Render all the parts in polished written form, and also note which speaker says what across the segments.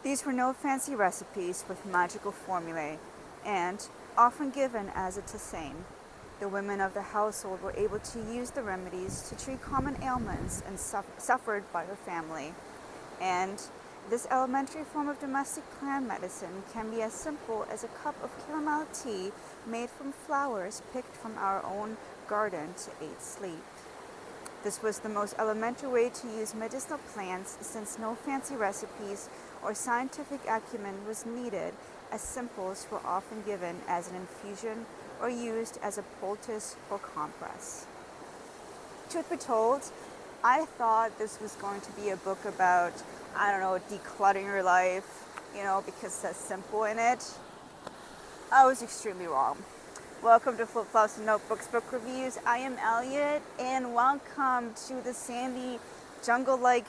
Speaker 1: These were no fancy recipes with magical formulae, and often given as a tisane. The women of the household were able to use the remedies to treat common ailments and suffered by her family. And this elementary form of domestic plant medicine can be as simple as a cup of chamomile tea made from flowers picked from our own garden to aid sleep. This was the most elementary way to use medicinal plants, since no fancy recipes or scientific acumen was needed, as simples were often given as an infusion or used as a poultice or compress. Truth be told, I thought this was going to be a book about, I don't know, decluttering your life, because it says simple in it. I was extremely wrong. Welcome to Flipflops'N'Notebooks book reviews. I am Elliot, and welcome to the sandy, jungle-like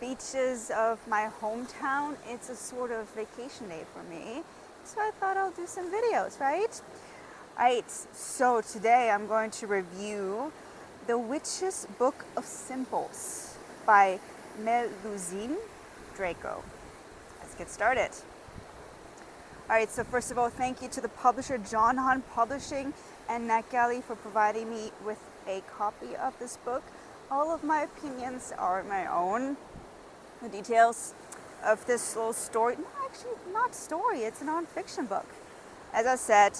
Speaker 1: beaches of my hometown. It's a sort of vacation day for me, so I thought I'll do some videos, right? Alright, so today I'm going to review The Witch's Book of Simples by Melusine Draco. Let's get started. Alright, so first of all, thank you to the publisher Hunt Publishing and NetGalley for providing me with a copy of this book. All of my opinions are my own. The details of this little story, not story, it's a non-fiction book. As I said,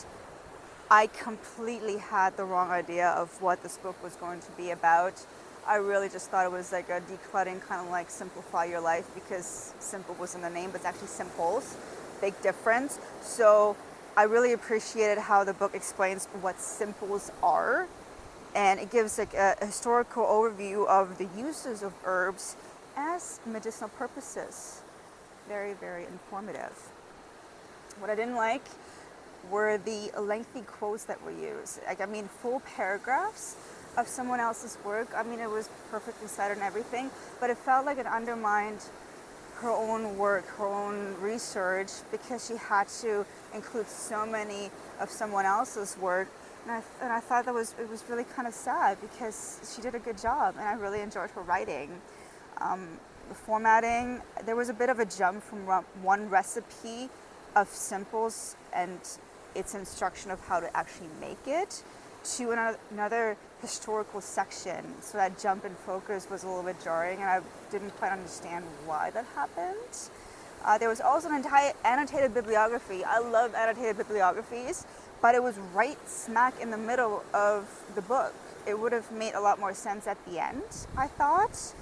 Speaker 1: I completely had the wrong idea of what this book was going to be about. I really just thought it was like a decluttering, kind of like simplify your life, because simple was in the name, but it's actually simples. Big difference. So I really appreciated how the book explains what simples are, and it gives like a historical overview of the uses of herbs as medicinal purposes. Very, very informative. What I didn't like were the lengthy quotes that were used. Full paragraphs of someone else's work. It was perfectly cited and everything, but it felt like it undermined her own work, her own research, because she had to include so many of someone else's work. And I thought it was really kind of sad, because she did a good job and I really enjoyed her writing. The formatting, there was a bit of a jump from one recipe of simples and its instruction of how to actually make it to another historical section. So that jump in focus was a little bit jarring, and I didn't quite understand why that happened. There was also an entire annotated bibliography. I love annotated bibliographies, but it was right smack in the middle of the book. It would have made a lot more sense at the end, I thought.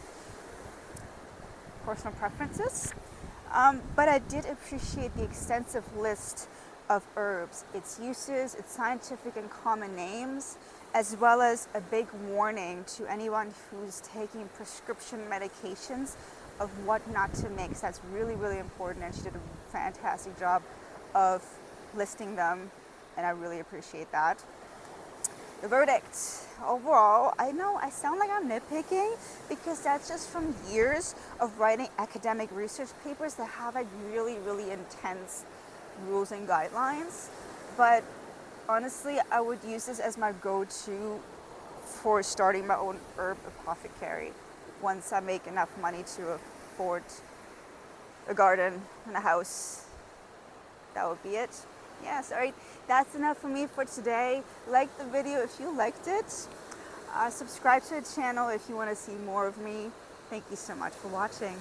Speaker 1: Personal preferences. But I did appreciate the extensive list of herbs, its uses, its scientific and common names, as well as a big warning to anyone who's taking prescription medications of what not to mix. That's really, really important, and she did a fantastic job of listing them, and I really appreciate that. The verdict. Overall, I know I sound like I'm nitpicking, because that's just from years of writing academic research papers that have like really, really intense rules and guidelines. But honestly, I would use this as my go-to for starting my own herb apothecary once I make enough money to afford a garden and a house. That would be it. Yes, alright, that's enough for me for today. Like the video if you liked it. Subscribe to the channel if you want to see more of me. Thank you so much for watching.